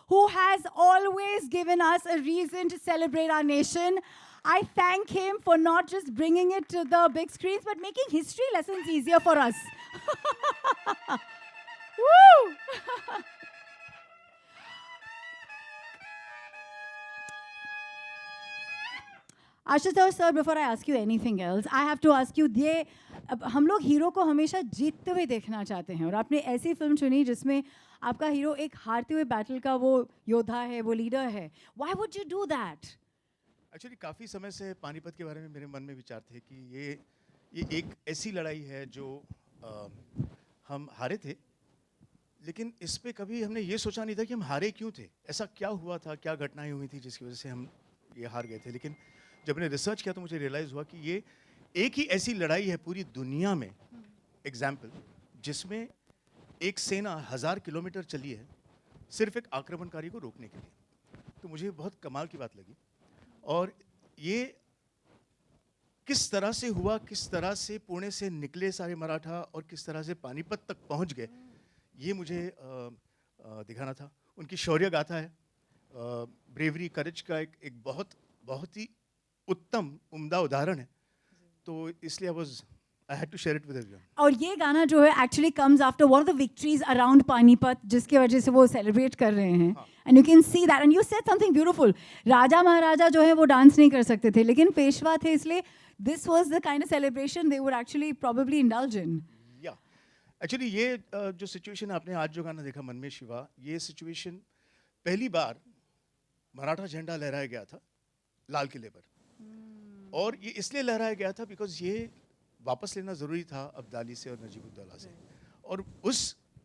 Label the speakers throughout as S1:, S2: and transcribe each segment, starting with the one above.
S1: who has always given us a reason to celebrate our nation. I thank him for not just bringing it to the big screens, but making history lessons easier for us. Woo! Ashutosh sir, before I ask you anything else, I have to ask you, ये हम लोग hero को हमेशा जीतते हुए देखना चाहते हैं और आपने ऐसी फिल्म चुनी जिसमें आपका हीरो एक हारते हुए बैटल का वो योद्धा है, वो लीडर है. Why would you do that?
S2: Actually काफ़ी समय से पानीपत के बारे में मेरे मन में विचार थे कि ये एक ऐसी लड़ाई है जो हम हारे थे, लेकिन इस पे कभी हमने ये सोचा नहीं था कि हम हारे क्यों थे, ऐसा क्या हुआ था, क्या घटनाएं हुई थी जिसकी वजह से हम ये हार गए थे. लेकिन जब मैंने रिसर्च किया तो मुझे रियलाइज़ हुआ कि ये एक ही ऐसी लड़ाई है पूरी दुनिया में, एग्जाम्पल, जिसमें एक सेना 1000 किलोमीटर चली है सिर्फ एक आक्रमणकारी को रोकने के लिए. तो मुझे बहुत कमाल की बात लगी. और ये किस तरह से हुआ, किस तरह से पुणे से निकले सारे मराठा और किस तरह से पानीपत तक पहुंच गए, ये मुझे दिखाना था. उनकी शौर्य गाथा है, ब्रेवरी, करेज का एक बहुत ही उत्तम उम्दा उदाहरण है. तो इसलिए I had to share it with everyone.
S1: और ये गाना जो है actually comes after one of the victories around Panipat, जिसके वजह से वो celebrate कर रहे हैं. And you can see that, and you said something beautiful. राजा महाराजा जो है वो डांस नहीं कर सकते थे, लेकिन पेशवा थे, इसलिए this was the kind of celebration they would actually probably indulge in.
S2: Yeah, actually ये जो situation आपने आज जो गाना देखा, मन में शिवा, ये situation पहली बार मराठा झंडा लहराया गया था लाल किले पर. और ये इसलिए लहराया गया था बिकॉज ये वापस लेना ज़रूरी था अब्दाली से और नजीबुद्दौला से. और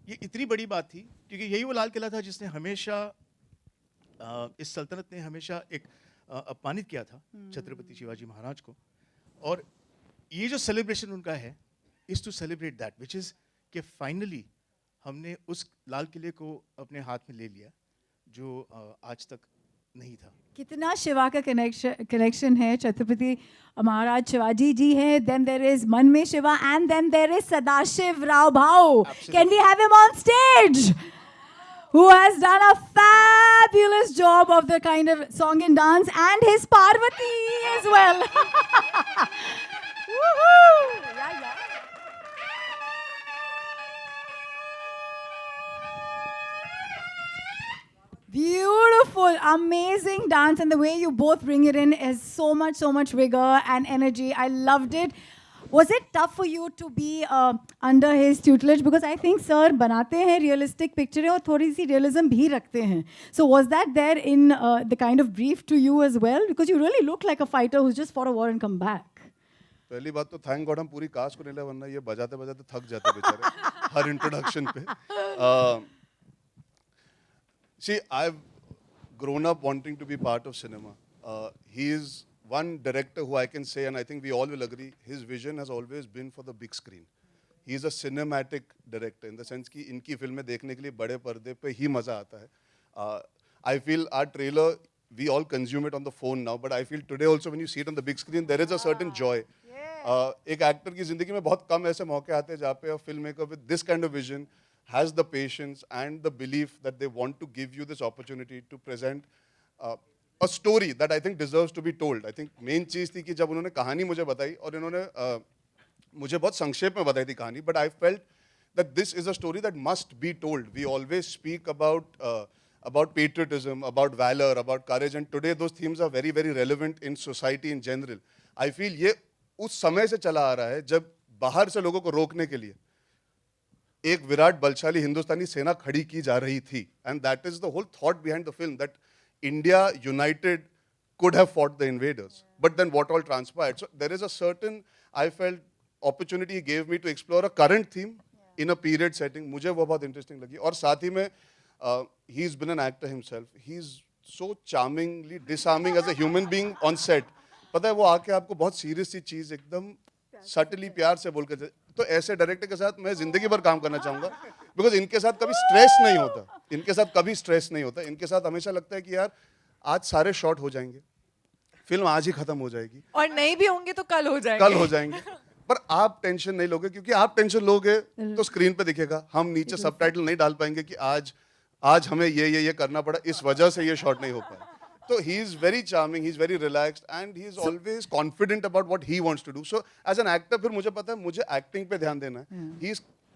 S2: ये इतनी बड़ी बात थी क्योंकि यही वो लाल किला था जिसने हमेशा इस सल्तनत ने हमेशा एक अपमानित किया था छत्रपति शिवाजी महाराज को. और ये जो सेलिब्रेशन उनका है is to celebrate that, which is कि फाइनली हमने उस लाल किले को अपने हाथ में ले लिया जो आज तक नहीं था.
S1: कितना शिवा का कनेक्शन है. छत्रपति महाराज शिवाजी जी है, then there is मन में Shiva, and then there is Sadashiv Rao भाऊ. Can we have him on stage? Who has done a fabulous job of the kind of song and dance, and his Parvati as well. Woohoo! Yeah. Beautiful, amazing dance, and the way you both bring it in is so much vigor and energy. I loved it. Was it tough for you to be under his tutelage? Because I think sir बनाते हैं realistic picture और थोड़ी सी realism भी रखते हैं. So was that there in the kind of brief to you as well? Because you really look like a fighter who's just fought a war and come back.
S3: पहली बात तो thank God हम पूरी cast को नहीं ले, वरना ये बजाते बजाते थक जाते बेचारे हर इंट्रोडक्शन पे. See, I've grown up wanting to be part of cinema. He is one director who I can say, and I think we all will agree, his vision has always been for the big screen. He is a cinematic director in the sense कि इनकी फिल्में देखने के लिए बड़े पर्दे पे ही मजा आता है. I feel our trailer, we all consume it on the phone now, but I feel today also when you see it on the big screen, there is a certain joy. एक एक्टर की जिंदगी में बहुत कम ऐसे मौके आते हैं जहाँ पे a filmmaker with this kind of vision has the patience and the belief that they want to give you this opportunity to present a story that I think deserves to be told. I think main चीज़ थी कि जब उन्होंने कहानी मुझे बताई और इन्होंने मुझे बहुत संक्षेप में बताई थी कहानी, but I felt that this is a story that must be told. We always speak about patriotism, about valor, about courage, and today those themes are very relevant in society in general. I feel ये उस समय से चला आ रहा है जब बाहर से लोगों को रोकने के लिए एक विराट बलशाली हिंदुस्तानी सेना खड़ी की जा रही थी. And that is the whole thought behind the film, that India united could have fought the invaders, but then what all transpired. So there is a certain, I felt, opportunity he gave me to explore a current theme in a period setting. मुझे वो बहुत interesting लगी. और साथ ही में he's been an actor himself. He's so charmingly disarming as a human being on set. पता है वो आके आपको बहुत सीरियस सी चीज़ एकदम सटली प्यार से बोल के, तो ऐसे डायरेक्टर के साथ मैं जिंदगी भर काम करना चाहूँगा. बिकॉज इनके साथ कभी स्ट्रेस नहीं होता, इनके साथ कभी स्ट्रेस नहीं होता. इनके साथ हमेशा लगता है कि यार आज सारे शॉट हो जाएंगे, फिल्म आज ही खत्म हो जाएगी,
S4: और नहीं भी होंगे तो कल हो जाएंगे.
S3: पर आप टेंशन नहीं लोगे, क्योंकि आप टेंशन लोगे तो स्क्रीन पे दिखेगा. हम नीचे सबटाइटल नहीं डाल पाएंगे कि आज आज हमें ये करना पड़ा, इस वजह से ये शॉट नहीं हो पाया. So he is very charming, he's very relaxed, and he is always confident about what he wants to do. So as an actor, फिर मुझे पता है मुझे acting पे ध्यान देना है.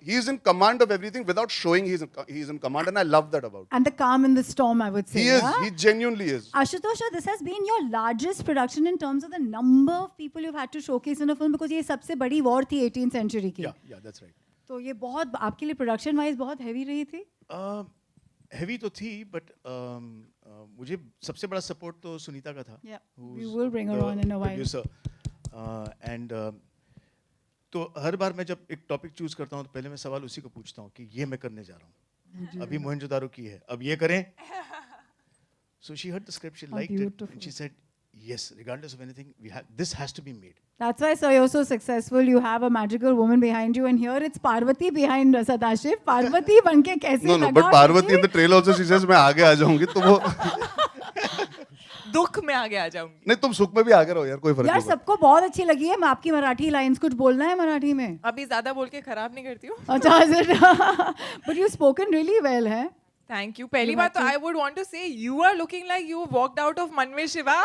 S3: He is in command of everything without showing he is in command, and I love that about him.
S1: And the calm in the storm, I would say.
S3: He is.
S1: yeah?
S3: He genuinely is.
S1: Ashutosh, this has been your largest production in terms of the number of people you've had to showcase in a film, because ये सबसे बड़ी war थी 18th century की.
S2: Yeah, that's right.
S1: तो ये बहुत आपके लिए production wise बहुत heavy रही थी.
S2: हैवी तो थी, बट मुझे सबसे बड़ा सपोर्ट तो सुनीता का था.
S1: Yeah,
S2: who's
S1: we will bring her
S2: the
S1: on in a while.
S2: producer. And तो हर बार मैं जब एक टॉपिक चूज करता हूँ तो पहले मैं सवाल उसी को पूछता हूँ कि ये मैं करने जा रहा हूँ. अभी मोहनजोदारो की है, अब ये करें. So she heard the script, she
S1: How
S2: liked it,
S1: beautiful.
S2: and she said, yes, regardless of anything, this has to be made.
S1: That's why, sir, you're so successful. You have a magical woman behind you, and here it's Parvati behind Sadashiv. Parvati बनके कैसे
S3: No,
S1: लगा
S3: but Parvati in
S1: मुझे?
S3: the trailer also she says मैं आगे आ जाऊंगी, तो वो
S4: दुख में आगे आ जाऊंगी.
S3: नहीं, तुम सुख में भी आगे रहो यार, कोई फर्क
S1: यार
S3: नहीं पड़ता.
S1: सबको बहुत अच्छी लगी है. मैं आपकी मराठी लाइंस कुछ बोलना है मराठी में?
S4: अभी ज्यादा बोल के खराब नहीं करती हूँ.
S1: अच्छा, is it? But you've spoken really well, है?
S4: Thank you. पहली बात तो I would want to say you are looking like you walked out of Manve Shiva.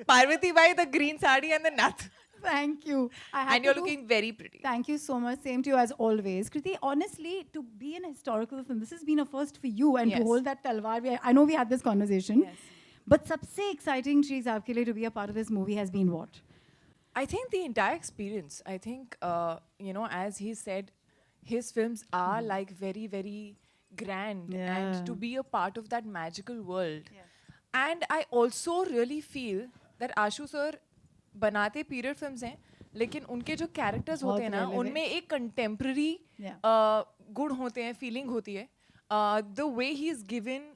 S4: Parvati Bai, the green sari and the nath.
S1: Thank you. I had
S4: And
S1: to
S4: you're
S1: do-
S4: looking very pretty.
S1: Thank you so much. Same to you as always. Kriti, honestly, to be in a historical film, this has been a first for you, and to
S4: Yes.
S1: hold that talwar. I know we had this conversation.
S4: Yes.
S1: But सबसे exciting चीज आपके लिए to be a part of this movie has been what?
S4: I think the entire experience. I think, as he said, his films are like very, very grand,
S1: Yeah.
S4: and to be a part of that magical world. And I also really feel that Ashu sir बनाते period films हैं, लेकिन उनके जो characters
S1: बहुत
S4: होते हैं ना,
S1: relevant.
S4: उनमें एक contemporary
S1: Yeah.
S4: गुण होते हैं, feeling होती है. The way he's given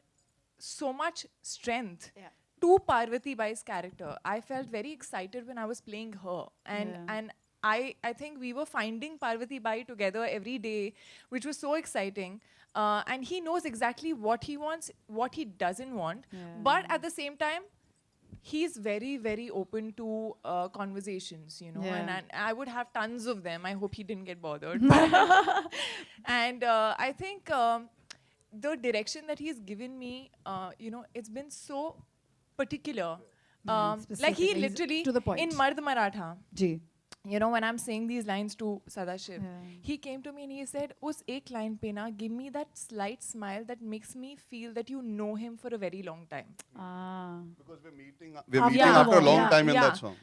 S4: so much strength
S1: Yeah.
S4: to Parvati Bai's character. I felt very excited when I was playing her, and I think we were finding Parvati Bai together every day, which was so exciting. And he knows exactly what he wants, what he doesn't want, but at the same time, he's very, very open to conversations,
S1: Yeah.
S4: and I would have tons of them. I hope he didn't get bothered. And I think the direction that he's given me, it's been so particular. Like
S1: specific.
S4: he
S1: He's
S4: literally,
S1: to the point.
S4: in Mard Maratha,
S1: ji.
S4: when I'm saying these lines to Sadashiv, he came to me and he said, "Us ek line pe na, give me that slight smile that makes me feel that you know him for a very long time."
S1: Ah.
S3: Because we're meeting
S1: Yeah.
S3: after a long
S1: Yeah.
S3: time in
S4: Yeah.
S3: that song.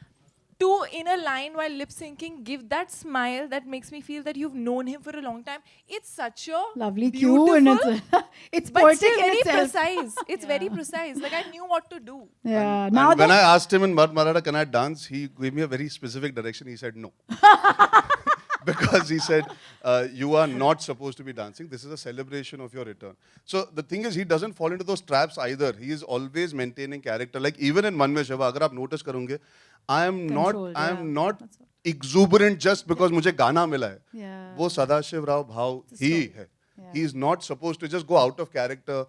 S4: To, in a line while lip syncing, give that smile that makes me feel that you've known him for a long time. It's such a
S1: Lovely cue,
S4: beautiful,
S1: and it's
S4: but
S1: poetic
S4: still
S1: in
S4: very
S1: itself.
S4: precise. It's very precise. Like I knew what to do.
S1: Yeah.
S3: And
S1: Now
S3: when
S1: that
S3: I asked him in Maratha, can I dance? He gave me a very specific direction. He said no. Because he said, you are not supposed to be dancing. This is a celebration of your return. So the thing is, he doesn't fall into those traps either. He is always maintaining character. Like even in Man Mein Shiva, agar aap notice karunge, I am
S1: Controlled, yeah.
S3: not exuberant just because मुझे गाना मिला है.
S1: Yeah.
S3: वो सदाशिव राव भाव ही है. He is not supposed to just go out of character.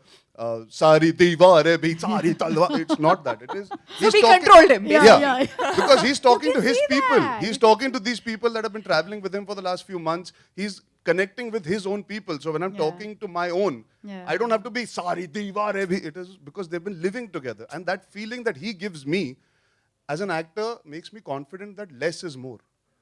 S3: Sari दीवारें भी सारी तलवार. It's not that. It is.
S4: So
S3: he's
S4: we
S3: talking-
S4: controlled him.
S1: Yeah.
S3: Because he's talking
S1: can
S3: to his
S1: see
S3: people.
S1: that.
S3: He's talking to these people that have been traveling with him for the last few months. He's connecting with his own people. So when I'm talking to my own,
S1: Yeah.
S3: I don't have to be sari diware bhi. It is because they've been living together. And that feeling that he gives me as an actor makes me confident that less is more.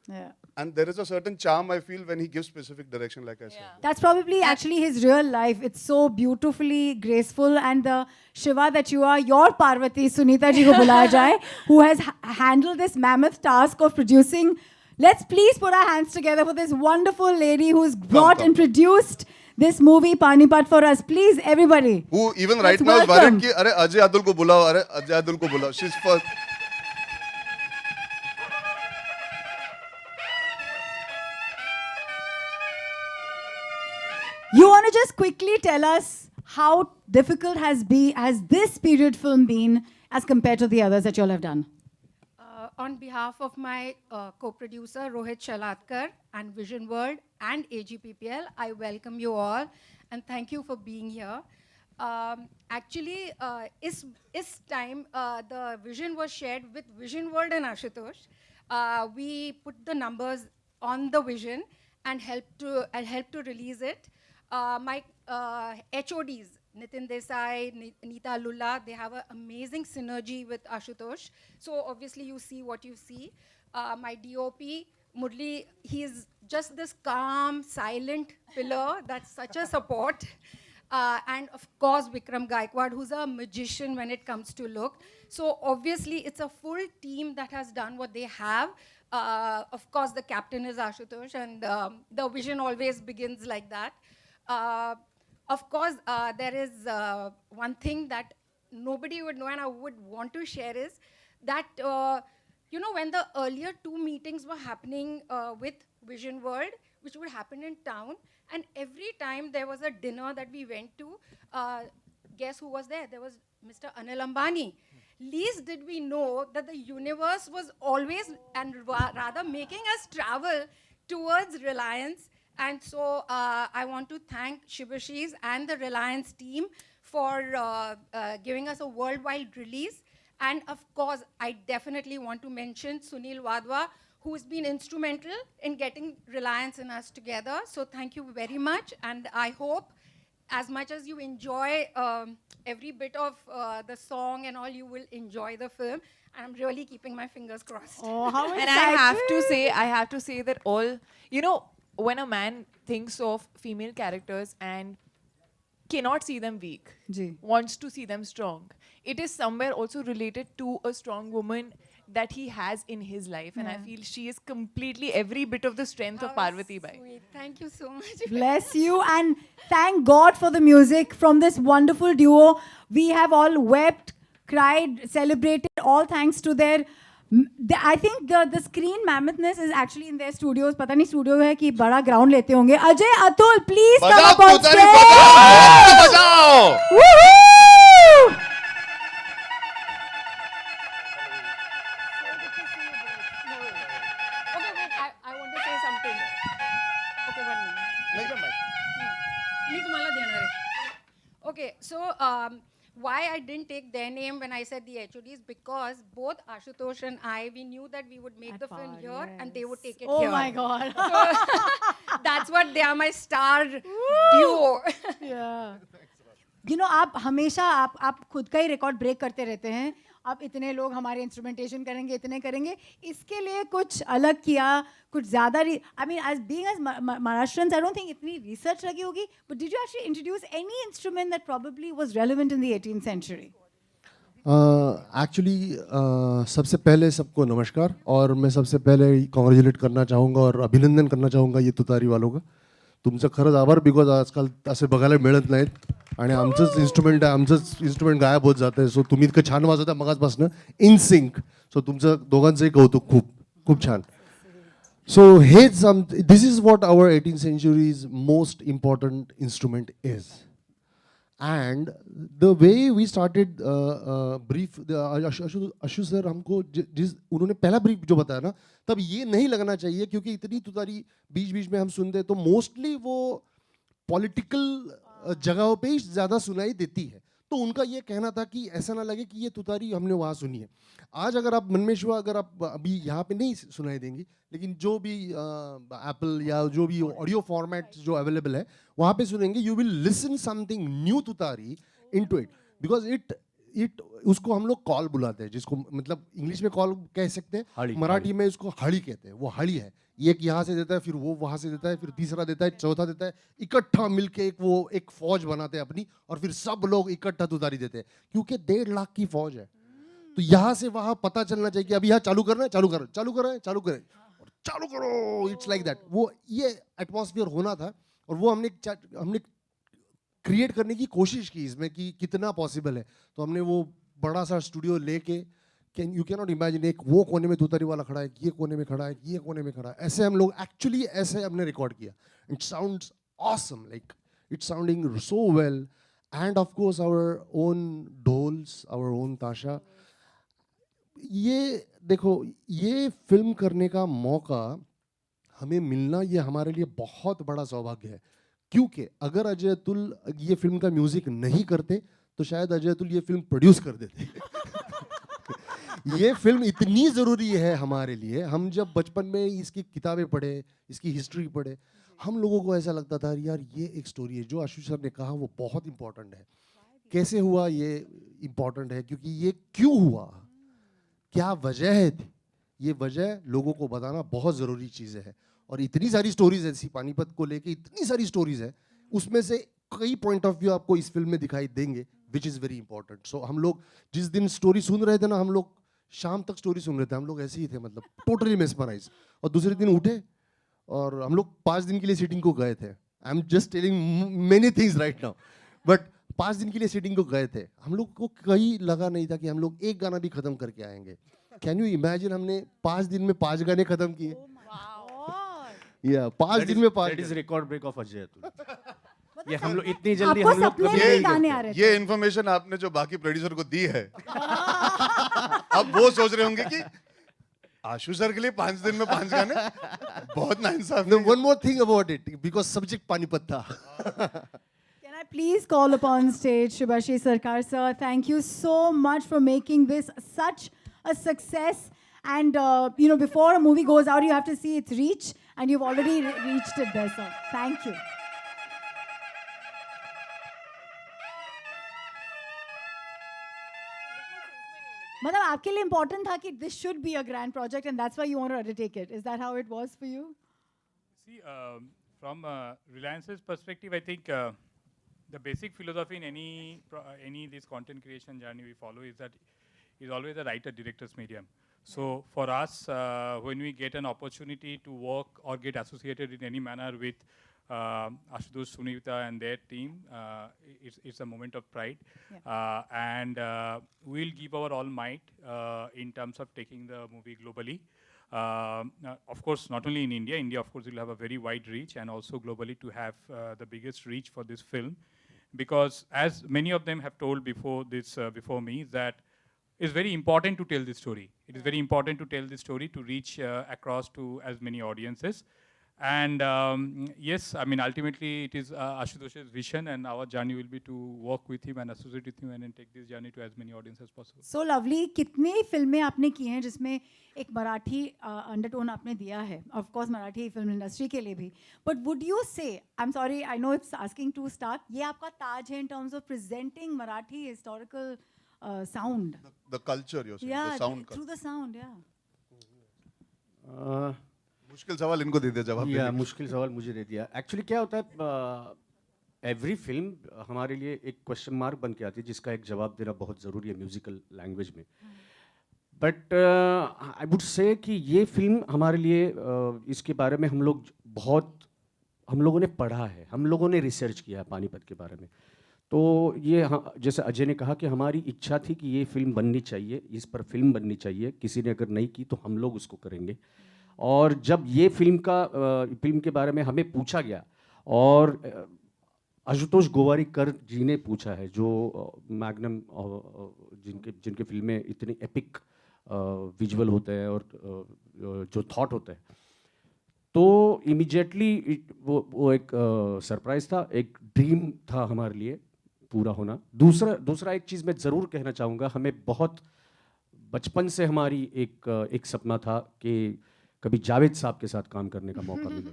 S1: Yeah.
S3: And there is a certain charm I feel when he gives specific direction, like I said.
S1: That's probably actually his real life. It's so beautifully graceful, and the Shiva that you are, your Parvati, Sunita ji ko bulaya jaye, who has handled this mammoth task of producing. Let's please put our hands together for this wonderful lady who's brought and produced this movie Panipat for us. Please, everybody.
S3: Who even
S1: Let's
S3: right now is
S1: welcome.
S3: worried ki, "Arey Ajay Adul ko bulao, arey Ajay Adul ko bulao." She's first.
S1: You want to just quickly tell us how difficult has this period film been as compared to the others that you all have done?
S5: On behalf of my co-producer Rohit Shalatkar and Vision World and AGPPL, I welcome you all and thank you for being here. Actually, is time the vision was shared with Vision World and Ashutosh. We put the numbers on the vision and help to release it. My HODs, Nitin Desai, Neeta Lulla, they have an amazing synergy with Ashutosh. So obviously you see what you see. My DOP, Murli, he's just this calm, silent pillar. That's such a support. And of course, Vikram Gaikwad, who's a magician when it comes to look. So obviously, it's a full team that has done what they have. Of course, the captain is Ashutosh, and the vision always begins like that. Of course, there is one thing that nobody would know, and I would want to share is that, when the earlier 2 meetings were happening with Vision World, which would happen in town, and every time there was a dinner that we went to, guess who was there? There was Mr. Anil Ambani. Least did we know that the universe was always and rather making us travel towards Reliance. And so I want to thank Shivashi's and the Reliance team for giving us a worldwide release. And of course, I definitely want to mention Sunil Wadhwa, who's been instrumental in getting Reliance and us together. So thank you very much. And I hope as much as you enjoy every bit of the song and all, you will enjoy the film. And I'm really keeping my fingers crossed.
S1: Oh, how
S4: And
S1: excited.
S4: I have to say that when a man thinks of female characters and cannot see them weak,
S1: Ji.
S4: wants to see them strong, it is somewhere also related to a strong woman that he has in his life. And I feel she is completely every bit of the strength of Parvati Bai.
S5: Sweet. Thank you so much.
S1: Bless you, and thank God for the music from this wonderful duo. We have all wept, cried, celebrated, all thanks to their. I think the screen mammothness is actually in their studios. पता नहीं studio है कि बड़ा ground लेते होंगे. Ajay, Atul, please come up on stage.
S2: बजाओ
S1: Woohoo!
S5: Okay, wait, I want to say something. Okay, 1 minute. मी तुम्हाला देणार आहे. Okay, so why I didn't take their name when I said the HODs, because both Ashutosh and I, we knew that we would make the film here and they would take it
S1: Oh
S5: here.
S1: my God.
S5: That's what they are, my star duo.
S1: Yeah. आप हमेशा आप खुद का ही record break करते रहते हैं. आप इतने लोग हमारे इंस्ट्रूमेंटेशन करेंगे, इतने करेंगे. इसके लिए कुछ अलग किया, कुछ ज़्यादा I mean as being as Maharashtrians I don't think इतनी रिसर्च लगी होगी. But did you actually introduce any instrument that probably was relevant in the 18th century?
S6: Actually सबसे पहले सबको नमस्कार, और मैं सबसे पहले कॉन्ग्रॅच्युलेट करना चाहूँगा और अभिनंदन करना चाहूँगा ये तुतारी वालों का. तुमचं खरंच आभार, बिकॉज आजकाल असे बघायला मिळत नाहीत आणि आमचंच इन्स्ट्रुमेंट गायब होत जातं. सो तुम्ही इतकं छान वाजवता मगाचपासनं इन सिंक. सो तुमचं दोघांचंही कौतुक खूप खूप छान. सो हेच this is what our 18th century's most important instrument is. And the way we started brief, Ashu sir हमको जिस उन्होंने पहला ब्रीफ जो बताया ना, तब ये नहीं लगना चाहिए, क्योंकि इतनी तुतारी बीच बीच में हम सुनते तो मोस्टली वो पॉलिटिकल जगहों पे ही ज़्यादा सुनाई देती है. तो उनका ये कहना था कि ऐसा ना लगे कि ये तुतारी हमने वहाँ सुनी है. आज अगर आप मनमेश्वा अगर आप अभी यहाँ पे नहीं सुनाई देंगी, लेकिन जो भी एप्पल या जो भी ऑडियो फॉर्मेट जो अवेलेबल है वहाँ पे सुनेंगे, you will listen something new तुतारी इनटू इट. बिकॉज इट उसको हम लोग कॉल बुलाते हैं, जिसको मतलब इंग्लिश में कॉल कह सकते हैं, मराठी में उसको हड़ी कहते हैं. वो हड़ी है, एक यहाँ से देता है, फिर वो वहाँ से देता है, फिर तीसरा देता है, चौथा देता है, इकट्ठा मिलके एक फौज बनाते हैं अपनी, और फिर सब लोग इकट्ठा तुतारी देते हैं, क्योंकि 1.5 लाख की फौज है. तो यहाँ से वहाँ पता चलना चाहिए कि अभी यहाँ चालू करना है, चालू करो, चालू करें, चालू करें, और चालू करो. It's like that. वो ये एटमॉस्फेयर होना था, और वो हमने क्रिएट करने की कोशिश की इसमें कि कितना पॉसिबल है. तो हमने वो बड़ा सा स्टूडियो लेके, यू कैन नॉट इमेजिन, एक वो कोने में तुतारी वाला खड़ा है, ये कोने में खड़ा है, ये कोने में खड़ा है, ऐसे हम लोग एक्चुअली ऐसे हमने रिकॉर्ड किया. It sounds awesome, like it's sounding so well. And of course our own dhols, our own tasha. ये देखो, ये फिल्म करने का मौका हमें मिलना, ये हमारे लिए बहुत बड़ा सौभाग्य है. क्योंकि अगर अजय अतुल ये फिल्म का म्यूजिक नहीं करते तो शायद अजय अतुल ये फिल्म प्रोड्यूस कर देते. ये फिल्म इतनी ज़रूरी है हमारे लिए. हम जब बचपन में इसकी किताबें पढ़े, इसकी हिस्ट्री पढ़े, हम लोगों को ऐसा लगता था यार ये एक स्टोरी है. जो आशु सर ने कहा वो बहुत इंपॉर्टेंट है. कैसे हुआ ये इम्पोर्टेंट है, क्योंकि ये क्यों हुआ, क्या वजह है थी, ये वजह लोगों को बताना बहुत ज़रूरी चीज़ है। और इतनी सारी स्टोरीज ऐसी पानीपत को लेके, इतनी सारी स्टोरीज है, उसमें से कई पॉइंट ऑफ व्यू आपको इस फिल्म में दिखाई देंगे, विच इज़ वेरी इंपॉर्टेंट। सो हम लोग जिस दिन स्टोरी सुन रहे थे ना, हम लोग शाम तक स्टोरी सुन रहे थे, हम लोग ऐसे ही थे, मतलब टोटली मेस्मराइज। और दूसरे दिन उठे और हम लोग 5 दिन के लिए सीटिंग को गए थे। I am just telling many things right now, but 5 दिन के लिए सीटिंग को गए थे। हम लोग को कहीं लगा नहीं था कि हम लोग एक गाना भी खत्म करके आएंगे। कैन यू इमेजिन, हमने 5 दिन में 5 गाने खत्म किए। या 5 दिन में 5।
S7: That is record break of Ajay Atul.
S1: मतलब
S7: ये हम लोग इतनी जल्दी
S1: आपको
S7: हम लोग
S1: सपने
S7: कभी
S1: में
S7: नहीं
S1: भी गाने
S7: करते।
S1: आ रहे थे।
S3: ये इन्फॉर्मेशन आपने जो बाकी प्रोड्यूसर को दी है, अब वो सोच रहे होंगे कि आशु सर के लिए 5 दिन में 5 गाने, बहुत नाइंसाफ
S6: No,
S3: है।
S6: one more thing about it, because subject Panipat था।
S1: Can I please call upon stage Shubhashi Sarkar sir? Thank you so much for making this such a success. And before a movie goes out, you have to see its reach, and you've already reached it there, sir. Thank you. मतलब आपके लिए important था कि this should be a grand project, and that's why you want to undertake it. Is that how it was for you?
S8: See, from Reliance's perspective, I think the basic philosophy in any this content creation journey we follow is that is always a writer-director's medium. So for us, when we get an opportunity to work or get associated in any manner with Ashutosh, Sunita and their team, it's a moment of pride.
S1: Yeah.
S8: And we'll give our all might in terms of taking the movie globally. Of course, not only in India. India, of course, will have a very wide reach, and also globally to have the biggest reach for this film. Because as many of them have told before this, before me, that it's very important to tell this story. It is very important to tell this story to reach across to as many audiences. And yes, I mean, ultimately it is Ashutosh's vision, and our journey will be to work with him and associate with him and then take this journey to as many audiences as possible.
S1: So lovely. कितनी फिल्में आपने की हैं जिसमें एक Marathi undertone आपने दिया है? Of course, Marathi film industry के लिए भी. But would you say, I'm sorry, I know it's asking too stark, ये आपका ताज है in terms of presenting Marathi historical sound?
S3: The culture, you're saying,
S1: Yeah,
S3: the sound
S1: through
S3: culture.
S1: the sound, yeah.
S3: मुश्किल सवाल इनको दे दिया जवाब
S7: या
S3: देने के।
S7: मुश्किल सवाल मुझे दे दिया। एक्चुअली क्या होता है, एवरी फिल्म हमारे लिए एक क्वेश्चन मार्क बन के आती है जिसका एक जवाब देना बहुत ज़रूरी है म्यूजिकल लैंग्वेज में। बट आई वुड से कि ये फिल्म हमारे लिए इसके बारे में हम लोगों ने पढ़ा है, हम लोगों ने रिसर्च किया है पानीपत के बारे में। तो ये जैसे अजय ने कहा कि हमारी इच्छा थी कि ये फिल्म बननी चाहिए, इस पर फिल्म बननी चाहिए, किसी ने अगर नहीं की तो हम लोग उसको करेंगे। और जब ये फिल्म के बारे में हमें पूछा गया और आशुतोष गोवारीकर जी ने पूछा है, जो मैग्नम जिनके फिल्में इतनी एपिक विजुअल होते हैं और जो थॉट होते हैं, तो इमीडिएटली वो एक सरप्राइज था, एक ड्रीम था हमारे लिए पूरा होना। दूसरा एक चीज़ मैं ज़रूर कहना चाहूँगा, हमें बहुत बचपन से हमारी एक सपना था कि कभी जावेद साहब के साथ काम करने का मौका मिले।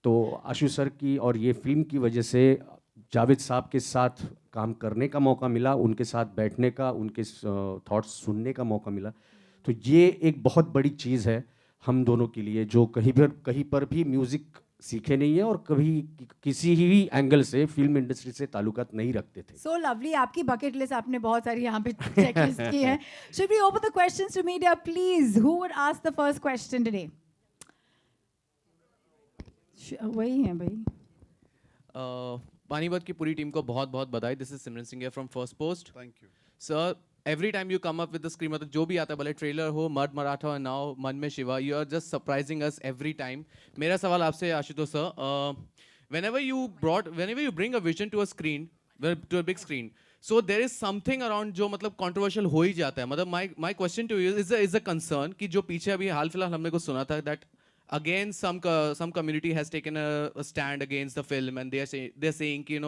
S7: तो आशु सर की और ये फिल्म की वजह से जावेद साहब के साथ काम करने का मौका मिला, उनके साथ बैठने का, उनके थॉट्स सुनने का मौका मिला। तो ये एक बहुत बड़ी चीज़ है हम दोनों के लिए, जो कहीं पर भी म्यूज़िक सीखे नहीं है और कभी किसी ही एंगल से फिल्म इंडस्ट्री से ताल्लुकात नहीं रखते थे।
S1: So lovely. आपकी bucket list आपने बहुत सारी यहाँ पे checklist की है. Should we open the questions to media, please? Who would ask the first question today? वही हैं भाई.
S9: पानीपत की पूरी टीम को बहुत बहुत बधाई. This is Simran Singh from first post.
S3: Thank you.
S9: Sir, every time you come up with the screen, मतलब जो भी आता है, भले ट्रेलर हो, मर्द मराठा और नाउ मन में Shiva, you are just surprising us every time. मेरा सवाल आपसे Ashutosh sir, whenever you bring a vision to a screen, to a big screen, so there is something around जो मतलब controversial हो ही जाता है. मतलब my question to you is a concern कि जो पीछे अभी हाल फिलहाल हमने को सुना था that again some community has taken a stand against the film and they're saying कि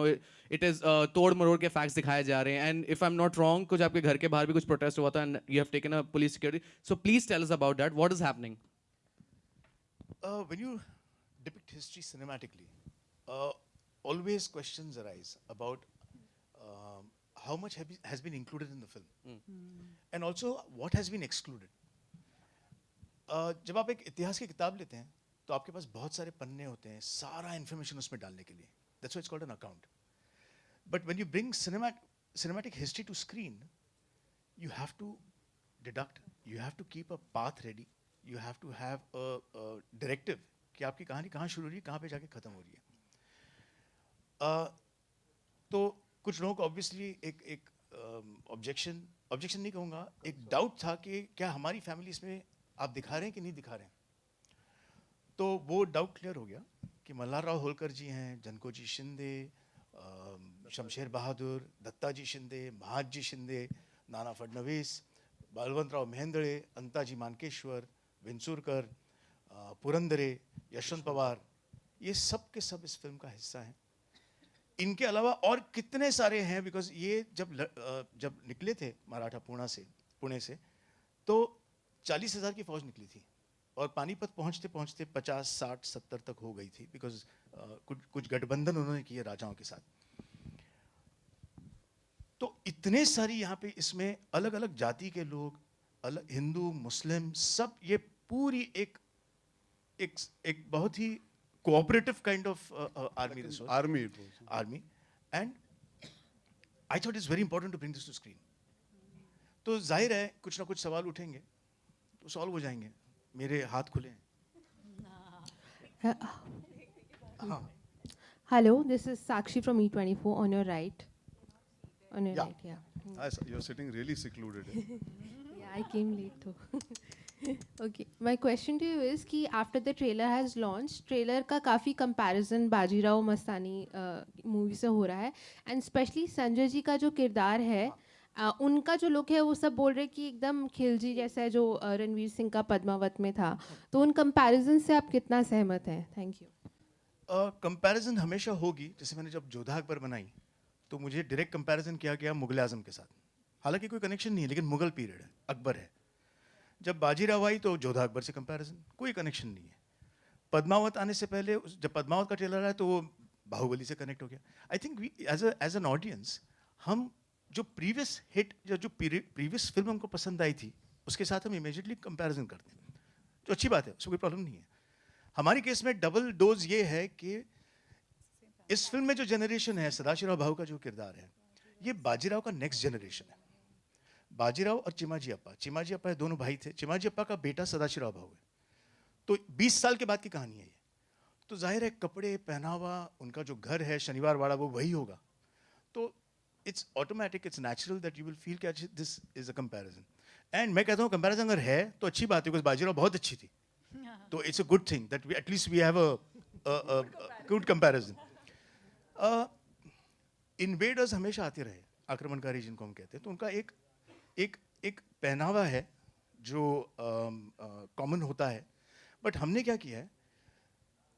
S9: it is तोड़ मरोड़ के facts दिखाए जा रहे हैं, and if I'm not wrong कुछ आपके घर के बाहर भी कुछ protest हुआ था and you have taken a police security, so please tell us about that. What is happening?
S2: When you depict history cinematically, always questions arise about how much has been included in the film, and also what has been excluded. जब आप एक इतिहास की किताब लेते हैं तो आपके पास बहुत सारे पन्ने होते हैं सारा इन्फॉर्मेशन उसमें डालने के लिए. That's why it's called an account. But when you bring cinematic history to screen, you have to deduct, you have to keep a path ready, you have to have a directive कि आपकी कहानी कहाँ शुरू हो रही है, कहाँ पे जाके ख़त्म हो रही है. तो कुछ लोगों को ऑब्वियसली एक ऑब्जेक्शन नहीं कहूँगा, एक डाउट था कि क्या हमारी फैमिली इसमें आप दिखा रहे हैं कि नहीं दिखा रहे हैं. तो वो डाउट क्लियर हो गया कि मल्हारराव होलकर जी हैं, जनको जी शिंदे, शमशेर बहादुर, दत्ता जी शिंदे, महाद जी शिंदे, नाना फडणवीस, बलवंतराव मेहेंदळे, अंताजी मानकेश्वर, विंचुरकर, पुरंदरे, यशवंत पवार, ये सब के सब इस फिल्म का हिस्सा हैं. इनके अलावा और कितने सारे हैं, बिकॉज ये जब निकले थे मराठा पुणे से तो 40,000 की फौज निकली थी और पानीपत पहुंचते पहुंचते 50, 60, 70 तक हो गई थी, बिकॉज कुछ गठबंधन उन्होंने किए राजाओं के साथ. तो इतने सारी यहाँ पे इसमें अलग अलग जाति के लोग, अलग हिंदू, मुस्लिम, सब ये पूरी एक बहुत ही cooperative kind of army, and I thought it's very important to bring this to screen. तो जाहिर है कुछ ना कुछ सवाल उठेंगे तो सॉल्व हो जाएंगे, मेरे हाथ खुले हैं.
S10: Hello, this is Sakshi from E24 on your right. On your right, yeah.
S3: You're sitting really secluded.
S10: Yeah, I came late though. Okay, my question to you is कि after the trailer has launched, trailer का काफ़ी comparison Bajirao Mastani movie से हो रहा है, and especially Sanjay ji का जो किरदार है, उनका जो लुक है वो सब बोल रहे कि एकदम खिलजी जैसा है जो रणवीर सिंह का पद्मावत में था. तो उन कंपैरिजन से आप कितना सहमत हैं? Thank you.
S2: कंपैरिजन हमेशा होगी. जैसे मैंने जब जोधा अकबर बनाई तो मुझे डायरेक्ट कंपैरिजन किया गया मुगल आजम के साथ, हालांकि कोई कनेक्शन नहीं है, लेकिन मुगल पीरियड है, अकबर है. जब बाजीराव आई तो जोधा अकबर से कंपैरिजन, कोई कनेक्शन नहीं है. पद्मावत आने से पहले जब पद्मावत का ट्रेलर आया तो वो बाहुबली से कनेक्ट हो गया. I think we as an audience, हम जो प्रीवियस हिट या जो प्रीवियस फिल्म हमको पसंद आई थी उसके साथ हम इमीडिएटली कंपैरिजन करते हैं, जो अच्छी बात है, उसमें कोई प्रॉब्लम नहीं है. हमारी केस में डबल डोज ये है कि इस फिल्म में जो जनरेशन है, सदाशिवराव भाऊ का जो किरदार है, ये बाजीराव का नेक्स्ट जनरेशन है. बाजीराव और चिमाजी अप्पा दोनों भाई थे. चिमाजी अप्पा का बेटा सदाशिवराव भाऊ है. तो 20 साल के बाद की कहानी है ये. तो जाहिर है कपड़े, पहनावा, उनका जो घर है शनिवार वाड़ा, वो वही होगा. तो it's automatic, it's natural that you will feel that this is a comparison. And मैं कहता हूँ कंपैरिजन अगर है तो अच्छी बात है, because बाजीराव बहुत अच्छी थी. तो it's a good thing that we at least we have a good comparison. Invaders हमेशा आते रहे, आक्रमणकारी जिनको हम कहते हैं, तो उनका एक पहनावा है जो कॉमन होता है. बट हमने क्या किया है,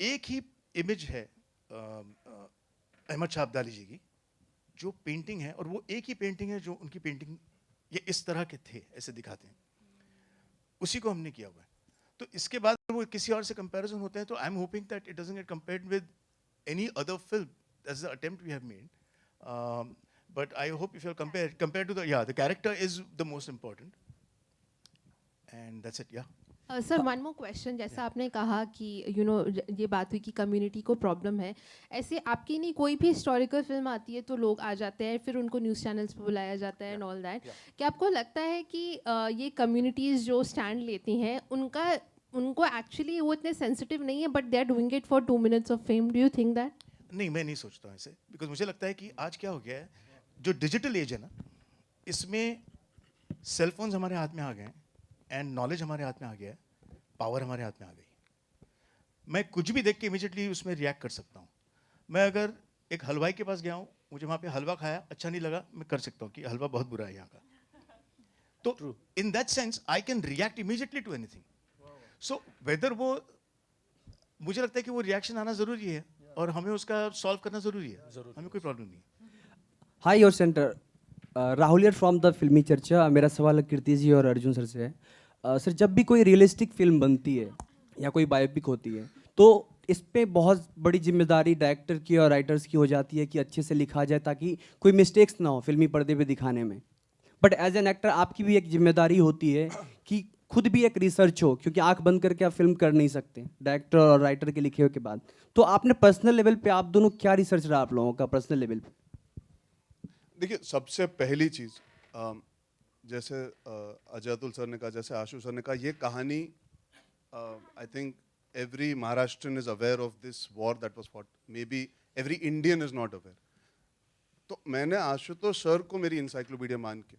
S2: एक ही इमेज है अहमद शाह अब्दाली जी की जो पेंटिंग है, और वो एक ही पेंटिंग है जो उनकी पेंटिंग ये इस तरह के थे, ऐसे दिखाते हैं, उसी को हमने किया हुआ है. तो इसके बाद वो किसी और से कंपैरिजन होते हैं तो I am hoping that it doesn't get compared with any other film. That's the attempt we have made. But I hope if you compare to the character is the most important, and that's it.
S10: Sir, one more question. जैसा आपने कहा कि ये बात हुई कि community को problem है, ऐसे आपकी नहीं कोई भी हिस्टोरिकल फिल्म आती है तो लोग आ जाते हैं, फिर उनको न्यूज़ चैनल्स पे बुलाया जाता है एंड ऑल दैट. क्या आपको लगता है कि ये कम्युनिटीज़ जो स्टैंड लेती हैं उनको एक्चुअली वो इतने सेंसिटिव नहीं है, but they are doing it for 2 minutes of fame? Do you think that?
S2: नहीं, मैं नहीं सोचता हूँ ऐसे, बिकॉज मुझे लगता है कि आज क्या हो गया है, जो डिजिटल एज है ना, इसमें सेलफोन्स हमारे हाथ में आ गए हैं, एंड नॉलेज हमारे हाथ में आ गया है, पावर हमारे हाथ में आ गई. मैं कुछ भी देख के इमीडिएटली उसमें रिएक्ट कर सकता हूँ. मैं अगर एक हलवाई के पास गया हूँ, मुझे वहाँ पे हलवा खाया, अच्छा नहीं लगा, मैं कर सकता हूँ कि हलवा बहुत बुरा है यहाँ का. तो in that sense I can react immediately to anything. So whether वो, मुझे लगता है कि वो रिएक्शन आना ज़रूरी है और हमें उसका सॉल्व करना ज़रूरी है. हमें कोई प्रॉब्लम नहीं है.
S11: Hi your centre, Rahul here from the Filmi Charcha. मेरा सवाल कीर्ति जी और अर्जुन सर से है. सर, जब भी कोई रियलिस्टिक फिल्म बनती है या कोई बायोपिक होती है तो इस पे बहुत बड़ी जिम्मेदारी डायरेक्टर की और राइटर्स की हो जाती है कि अच्छे से लिखा जाए ताकि कोई मिस्टेक्स ना हो फिल्मी पर्दे पे दिखाने में। बट एज एन एक्टर आपकी भी एक जिम्मेदारी होती है कि खुद भी एक रिसर्च हो, क्योंकि आंख बंद करके आप फिल्म कर नहीं सकते डायरेक्टर और राइटर के लिखे हुए के बाद। तो आपने पर्सनल लेवल पे आप दोनों क्या रिसर्च रहा आप लोगों का पर्सनल लेवल पे?
S3: देखिए, सबसे पहली चीज़ जैसे अजय अतुल सर ने कहा, जैसे आशु सर ने कहा, ये कहानी I think every Maharashtrian is aware of this war that was fought. Maybe every Indian is not aware. तो मैंने आशुतोष सर को मेरी इंसाइक्लोपीडिया मान के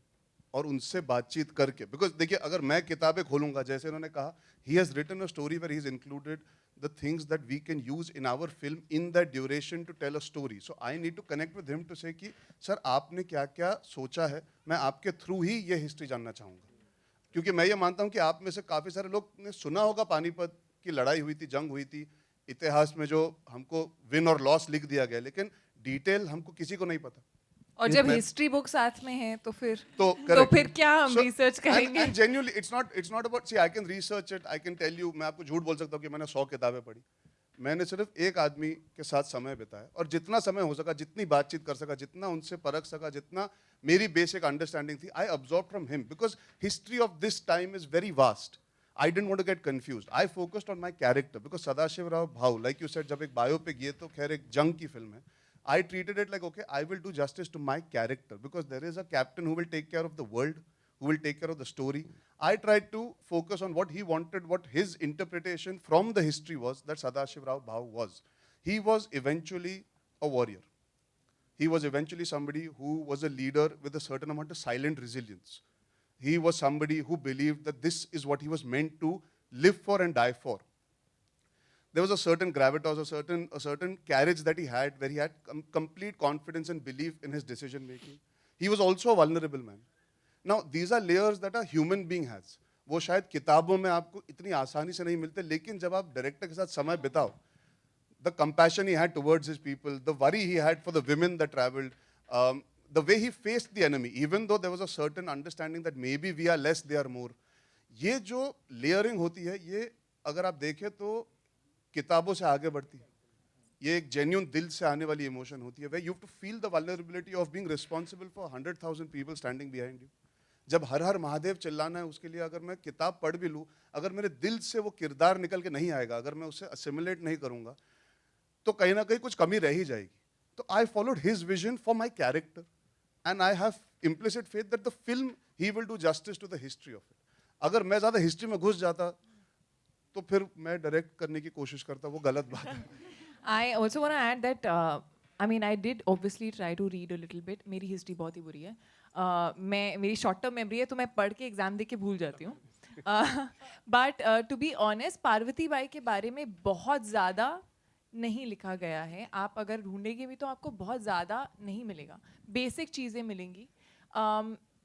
S3: और उनसे बातचीत करके, बिकॉज देखिए अगर मैं किताबें खोलूंगा, जैसे उन्होंने कहा, he has written a story where he has included the things that we can use in our film in that duration to tell a story. So I need to connect with him to say कि sir आपने क्या क्या सोचा है, मैं आपके through ही ये history जानना चाहूँगा. क्योंकि मैं ये मानता हूँ कि आप में से काफ़ी सारे लोग ने सुना होगा पानीपत की लड़ाई हुई थी, जंग हुई थी, इतिहास में जो हमको विन और लॉस लिख दिया गया, लेकिन डिटेल हमको किसी को नहीं पता.
S4: और जब हिस्ट्री बुक साथ में है तो फिर
S3: correct.
S4: फिर क्या हम रिसर्च करेंगे?
S3: And genuinely it's not about, see I can research it, I can tell you, मैं आपको झूठ बोल सकता हूँ कि मैंने 100 किताबें पढ़ी. मैंने सिर्फ एक आदमी के साथ समय बिताया और जितना समय हो सका, जितनी बातचीत कर सका, जितना उनसे परख सका, जितना मेरी बेसिक अंडरस्टैंडिंग थी, I absorb from him, because history of this time is very vast. I didn't want to get confused. I focused on my character because Sadashiv Rao Bhau, like you said, जब एक biopic, ये तो खैर एक जंग की film है. I treated it like, okay, I will do justice to my character because there is a captain who will take care of the world, who will take care of the story. I tried to focus on what he wanted, what his interpretation from the history was, that Sadashiv Rao Bhau was. He was eventually a warrior. He was eventually somebody who was a leader with a certain amount of silent resilience. He was somebody who believed that this is what he was meant to live for and die for. There was a certain gravitas, a certain carriage that he had, where he had complete confidence and belief in his decision making. He was also a vulnerable man. Now, these are layers that a human being has. वो शायद किताबों में आपको इतनी आसानी से नहीं मिलते, लेकिन जब आप डायरेक्टर के साथ समय बिताओ, the compassion he had towards his people, the worry he had for the women that traveled, the way he faced the enemy, even though there was a certain understanding that maybe we are less, they are more. ये जो layering होती है, ये अगर आप देखें तो किताबों से आगे बढ़ती है. ये एक genuine दिल से आने वाली emotion होती है, where you have to feel the vulnerability of being responsible for 100,000 people standing behind you. जब हर हर महादेव चिल्लाना है, उसके लिए अगर मैं किताब पढ़ भी लूँ, अगर मेरे दिल से वो किरदार निकल के नहीं आएगा, अगर मैं उसे assimilate नहीं करूँगा, तो कहीं ना कहीं कुछ कमी रह ही जाएगी. तो I followed his vision for my character. And I have implicit faith that the film, he will do justice to the history of it. अगर मैं ज़्यादा हिस्ट्री में घुस जाता तो फिर मैं डायरेक्ट करने की कोशिश करता, वो गलत बात है.
S4: I also want to add that I mean I did obviously try to read a little bit. मेरी हिस्ट्री बहुत ही बुरी है. मेरी शॉर्ट टर्म मेमोरी है, तो मैं पढ़ के एग्जाम दे के भूल जाती हूँ. But to be honest, Parvati Bai के बारे में बहुत ज़्यादा नहीं लिखा गया है. आप अगर ढूंढेंगे भी तो आपको बहुत ज़्यादा नहीं मिलेगा. बेसिक चीज़ें मिलेंगी.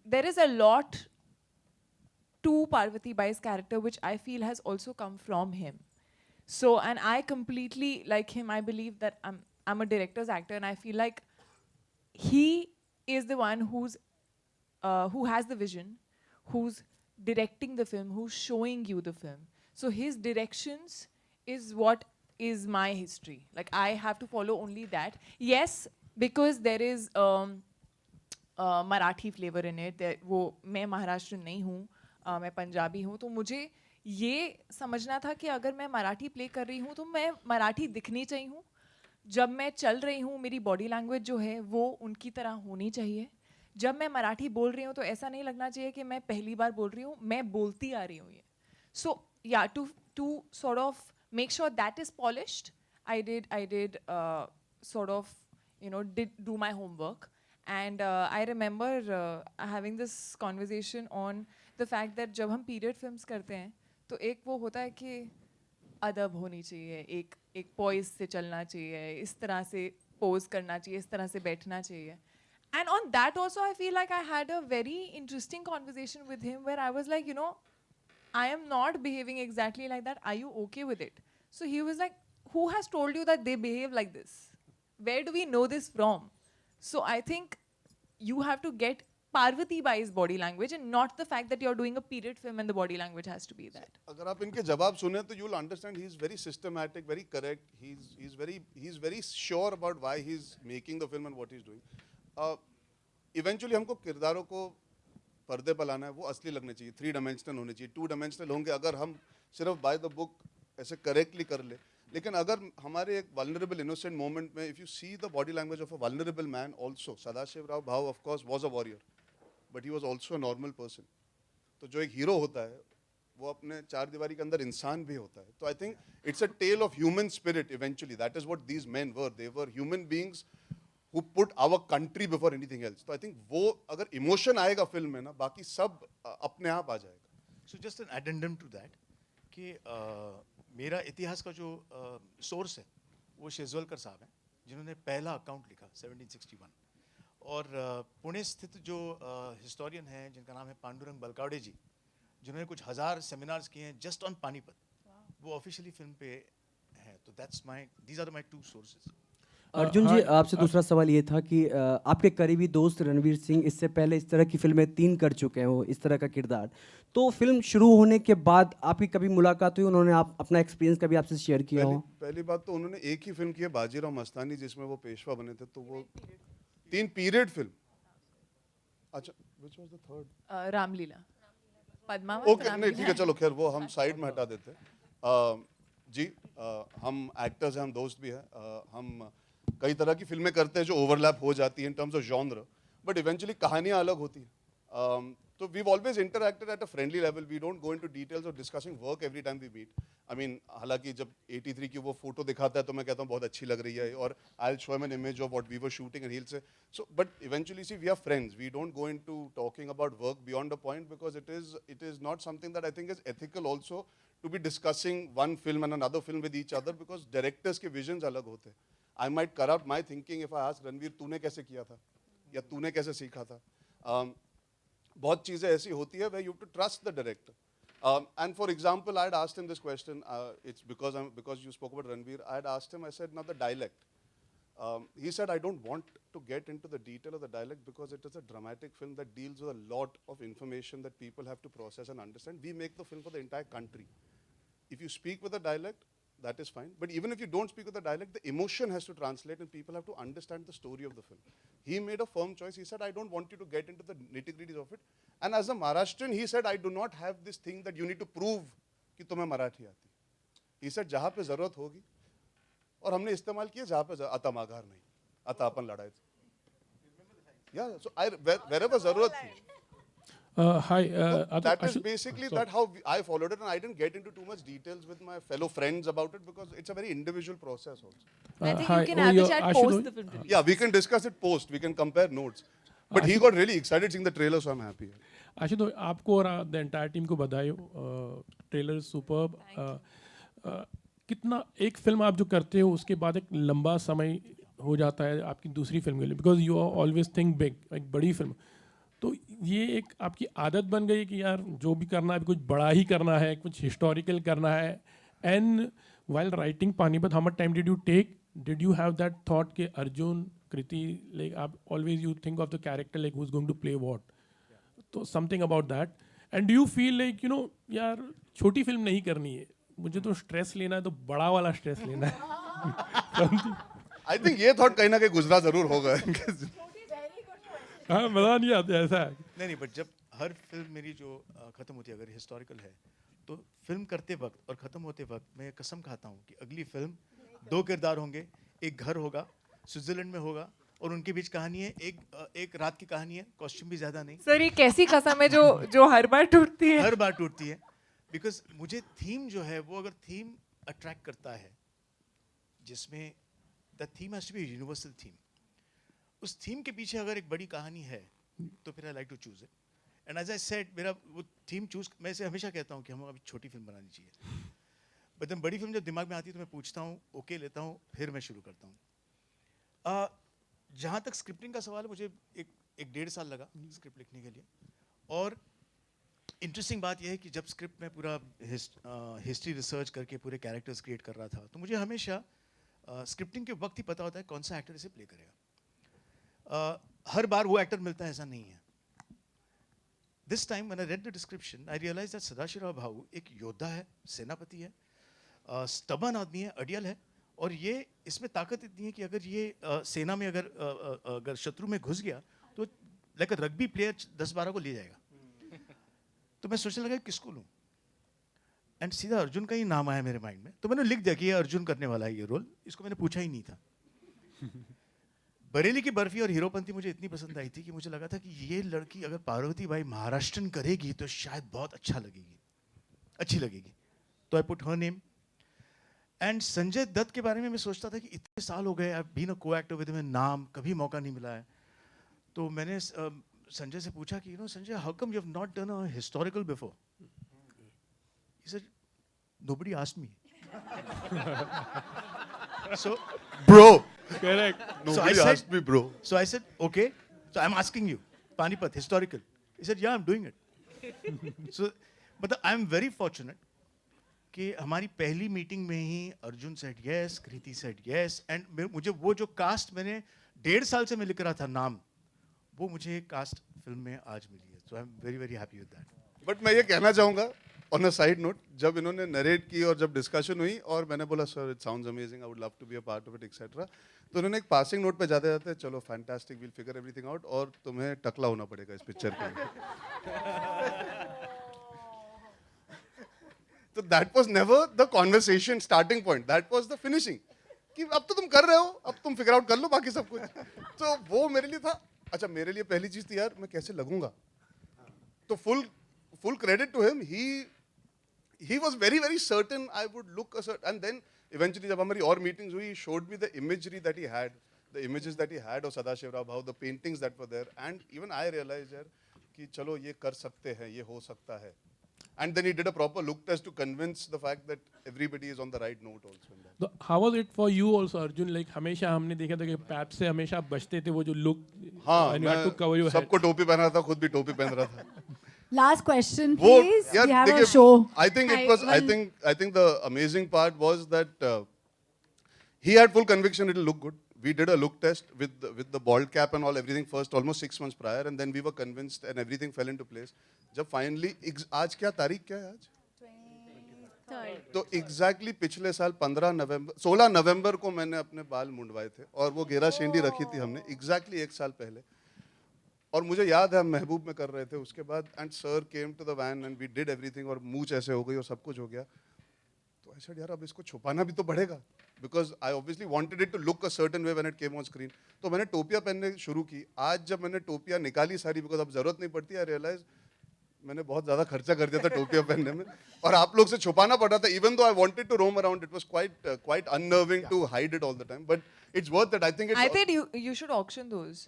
S4: There is a lot to Parvati Bai's character which I feel has also come from him. So, and I completely like him. I believe that I'm a director's actor, and I feel like he is the one who has the vision, who's directing the film, who's showing you the film. So his directions is what is my history. Like I have to follow only that. Yes, because there is Marathi flavor in it. वो मैं महाराष्ट्र नहीं हूँ, मैं पंजाबी हूँ, तो मुझे ये समझना था कि अगर मैं मराठी प्ले कर रही हूँ तो मैं मराठी दिखनी चाहिए हूँ. जब मैं चल रही हूँ, मेरी बॉडी लैंग्वेज जो है वो उनकी तरह होनी चाहिए. जब मैं मराठी बोल रही हूँ तो ऐसा नहीं लगना चाहिए कि मैं पहली बार बोल रही हूँ, मैं बोलती आ रही हूँ ये. सो या to sort of make sure that is polished, I did sort of did do my homework. And I remember having this conversation on the fact that जब हम period films करते हैं तो एक वो होता है कि अदब होनी चाहिए, एक poise से चलना चाहिए, इस तरह से pose करना चाहिए, इस तरह से बैठना चाहिए. And on that also I feel like I had a very interesting conversation with him where I was like, I am not behaving exactly like that. Are you okay with it? So he was like, who has told you that they behave like this? Where do we know this from? So I think you have to get Parvati Bai's body language and not the fact that you're doing a period film and the body language has to be that.
S3: अगर आप इनके जवाब सुने तो you'll understand he is very systematic, very correct. He's very sure about why he's making the film and what he's doing. Eventually हमको किरदारों को पर्दे पर लाना है, वो असली लगने चाहिए, 3 dimensional होने चाहिए. 2 dimensional होंगे अगर हम सिर्फ by the book ऐसे correctly कर ले. लेकिन अगर हमारे एक vulnerable innocent moment में, if you see the body language of a vulnerable man also, Sadashiv Rao Bhau of course was a warrior, but he was also a normal person. तो जो एक हीरो होता है वो अपने 4 दीवारी के अंदर इंसान भी होता है. तो I think it's a tale of human spirit eventually. That is what these men were. They were human beings who put our country before anything else. तो आई थिंक वो अगर इमोशन आएगा फिल्म में ना, बाकी सब अपने आप आ जाएगा.
S2: So just an addendum to that कि मेरा इतिहास का जो सोर्स है वो शेजवलकर साहब हैं, जिन्होंने पहला अकाउंट लिखा 1761. और पुणे स्थित जो हिस्टोरियन हैं जिनका नाम है पांडुरंग बलकावड़े जी, जिन्होंने कुछ 1000 सेमिनार्स किए हैं जस्ट ऑन पानीपत, वो ऑफिशियली फिल्म पे हैं. तो these are my 2 sources.
S11: Arjun ji, आपसे दूसरा सवाल ये था कि आपके करीबी दोस्त रणवीर सिंह इससे पहले इस तरह की फिल्में 3 कर चुके हैं, वो इस तरह का किरदार. तो फिल्म शुरू होने के बाद आपकी कभी मुलाकात हुई, उन्होंने अपना एक्सपीरियंस कभी आपसे शेयर किया हो?
S3: पहली बात तो उन्होंने एक ही फिल्म की है, बाजीराव मस्तानी, जिसमें वो पेशवा बने थे. तो वो 3 पीरियड फिल्म. अच्छा, which was the third?
S4: Ramleela, Padmaavat.
S3: Okay, नहीं ठीक है, चलो खैर वो हम साइड में हटा देते हैं. जी, हम एक्टर्स हैं, हम दोस्त भी हैं. हम कई तरह की फिल्में करते हैं जो ओवरलैप हो जाती हैं in terms of genre, but eventually कहानियाँ अलग होती हैं. तो we've always interacted at a friendly level. We don't go into details of discussing work every time we meet. I mean, हालांकि जब 83 की वो फोटो दिखाता है तो मैं कहता हूँ बहुत अच्छी लग रही है, और I'll show him an image of what we were shooting and he'll say so. But eventually, see, we are friends. We don't go into talking about work beyond a point, because it is not something that I think is ethical also to be discussing one film and another film with each other, because directors के visions अलग होते हैं. I might corrupt my thinking if I ask Ranveer, तूने कैसे किया था या तूने कैसे सीखा था. बहुत चीज़ें ऐसी होती है where you have to trust the director. And for example, I had asked him this question. It's because you spoke about Ranveer. I had asked him. I said, now the dialect. He said, I don't want to get into the detail of the dialect because it is a dramatic film that deals with a lot of information that people have to process and understand. We make the film for the entire country. If you speak with a dialect, that is fine. But even if you don't speak with the dialect, the emotion has to translate and people have to understand the story of the film. He made a firm choice. He said, I don't want you to get into the nitty-gritties of it. And as a Maharashtrian, he said, I do not have this thing that you need to prove कि तुम्हें मराठी आती. He said, जहाँ पे ज़रूरत होगी, और हमने इस्तेमाल किया जहाँ पे आता माघार नहीं, आता अपन लड़ाई. Yeah, so wherever ज़रूरत थी.
S12: Hi.
S3: That is basically that how I followed it, and I didn't get into too much details with my fellow friends about it because it's a very individual process also.
S4: I think you can have the chat post the film release.
S3: Yeah, we can discuss it post. We can compare notes. But he got really excited seeing the trailer, so I'm happy.
S12: Ashutosh, आपको और the entire team को बधाई हो. Trailer superb. कितना एक film आप जो करते हो उसके बाद एक लंबा समय हो जाता है आपकी दूसरी फिल्म के लिए, because you always think big, एक बड़ी फिल्म. तो ये एक आपकी आदत बन गई कि यार जो भी करना है कुछ बड़ा ही करना है, कुछ हिस्टोरिकल करना है. And while writing Panipat, how much time did you take? Did you have that thought कि अर्जुन, कृति, like always you think of the character like who's going to play what? तो something about that. And do you feel like यार छोटी film नहीं करनी है, मुझे तो stress लेना है तो बड़ा वाला स्ट्रेस लेना है.
S3: I think ये थॉट कहीं ना कहीं गुजरा जरूर होगा.
S12: हाँ, मजा नहीं आता ऐसा है.
S2: नहीं, बट जब हर फिल्म मेरी जो ख़त्म होती है, अगर हिस्टोरिकल है, तो फिल्म करते वक्त और ख़त्म होते वक्त मैं कसम खाता हूँ कि अगली फिल्म 2 किरदार होंगे, एक घर होगा, स्विट्जरलैंड में होगा, और उनके बीच कहानी है, एक रात की कहानी है, कॉस्ट्यूम भी ज़्यादा नहीं.
S4: सर, ये कैसी कसम है जो हर बार टूटती है?
S2: हर बार टूटती है, बिकॉज मुझे थीम जो है वो अगर थीम अट्रैक्ट करता है, जिसमें the theme has to be universal theme, उस थीम के पीछे अगर एक बड़ी कहानी है तो फिर I like to choose it. And as I said, मेरा वो थीम चूज, मैं इसे हमेशा कहता हूँ कि हमें अभी छोटी फिल्म बनानी चाहिए, बट जब बड़ी फिल्म जब दिमाग में आती है तो मैं पूछता हूँ, ओके लेता हूँ, फिर मैं शुरू करता हूँ. जहाँ तक स्क्रिप्टिंग का सवाल है, मुझे एक 1.5 साल लगा स्क्रिप्ट लिखने के लिए. और इंटरेस्टिंग बात यह है कि जब स्क्रिप्ट में पूरा हिस्ट्री रिसर्च करके पूरे कैरेक्टर्स क्रिएट कर रहा था, तो मुझे हमेशा स्क्रिप्टिंग के वक्त ही पता होता है कौन सा एक्टर इसे प्ले करेगा. हर बार वो एक्टर मिलता है ऐसा नहीं है. This time when I read the description I realize that Sadashivrao Bhau एक योद्धा है, सेनापति है, स्टबन आदमी है, अडियल है, और ये इसमें ताकत इतनी है कि अगर ये सेना में अगर शत्रु में घुस गया तो लाइक रग्बी प्लेयर 10-12 को ले जाएगा। तो मैं सोचने लगा किसको लूँ, एंड सीधा अर्जुन का ही नाम आया मेरे माइंड में। तो मैंने लिख दिया कि ये अर्जुन करने वाला है ये रोल, इसको मैंने पूछा ही नहीं था। बरेली की बर्फी और हीरोपंती मुझे इतनी पसंद आई थी कि मुझे लगा था कि ये लड़की अगर पार्वती बाई महाराष्ट्रन करेगी तो शायद बहुत अच्छी लगेगी। तो I put her name. And Sanjay Dutt के बारे में मैं सोचता था कि इतने साल हो गए, I have been a co-actor with him, नाम कभी मौका नहीं मिला है। तो मैंने संजय से पूछा कि Sanjay, how come you have not done a historical before? He said, nobody asked me. So,
S3: Bro.
S8: Correct.
S3: Nobody asked me, bro.
S2: So I said, okay. So I'm asking you, Panipat, historical. He said, yeah, I'm doing it. So, but I'm very fortunate कि हमारी पहली meeting में ही Arjun said yes, Kriti said yes, and मुझे वो जो cast मैंने 1.5 साल से मैं लिख रहा था नाम, वो मुझे कास्ट फिल्म में आज मिली है। So I am very very happy with that.
S3: But मैं ये कहना चाहूँगा ऑन अ साइड नोट, जब इन्होंने नरेट की और जब डिस्कशन हुई और मैंने बोला sir it sounds amazing, I would love to be a part of it etcetera, तो उन्होंने एक पासिंग नोट पे जाते जाते चलो fantastic, will figure everything out, और तुम्हें टकला होना पड़ेगा इस पिक्चर के लिए। तो that was never the conversation starting point, that was the finishing, कि अब तो तुम कर रहे हो, अब तुम फिगर आउट कर लो बाकी सब कुछ। तो वो मेरे लिए था, अच्छा मेरे लिए पहली चीज थी यार मैं कैसे लगूंगा। तो full credit to him, he was very very certain I would look a certain, and then eventually जब हमारी और meetings हुई, he showed me the imagery that he had, the images that he had of Sadashivrao Bhau, the paintings that were there, and even I realized यार कि चलो ये कर सकते हैं, ये हो सकता है, and then he did a proper look test to convince the fact that everybody is on the right note also in that.
S12: So how was it for you also, Arjun? Like हमेशा हमने देखा था कि pipe से हमेशा आप बचते थे, वो जो look,
S3: हाँ,
S12: when you had to cover your head.
S3: सबको टोपी पहना था, खुद भी टोपी पहन रहा था।
S1: Last question,
S3: वो
S1: please.
S3: यार
S1: We have a
S3: देखिए,
S1: show.
S3: I think it was, I think the amazing part was that he had full conviction it will look good. We did a look test with the bald cap and all everything first almost 6 months prior, and then we were convinced and everything fell into place. जब finally आज क्या तारीख क्या है आज? तो exactly पिछले साल 16 नवंबर को मैंने अपने बाल मुंडवाए थे और वो घेरा शेंडी रखी थी हमने एग्जैक्टली 1 साल पहले, और मुझे याद है हम महबूब में कर रहे थे उसके बाद, and sir came to the van and we did everything, और मूंछ ऐसे हो गई और सब कुछ हो गया। तो आई सेड यार अब इसको छुपाना भी तो पड़ेगा, because I obviously wanted it to look a certain way when it came on screen. तो मैंने टोपियाँ पहनने शुरू की। आज जब मैंने टोपियाँ निकाली सारी, बिकॉज अब जरूरत नहीं पड़ती, आई रियलाइज मैंने बहुत ज्यादा खर्चा कर दिया था टोपियाँ पहनने में, और आप लोग से छुपाना पड़ रहा था। Even though I wanted to roam around, it was quite unnerving to hide it all the time, but it's worth it. I think it's.
S4: I think you should auction those.